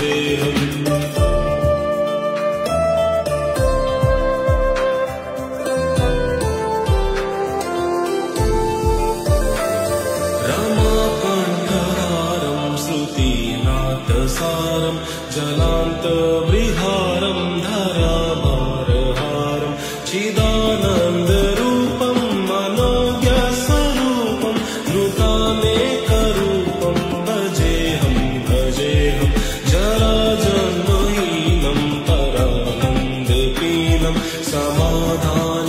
भजेऽहम् रमाकण्ठहारं श्रुतिनाथसारं जलान्तविहारं धराभारहारं चिदानन्दरूपं मनोज्ञस्वरूपं नृतानेकरूपं भजेऽहं भजेऽहं जराजन्महीनं परानन्दहीनं समाधान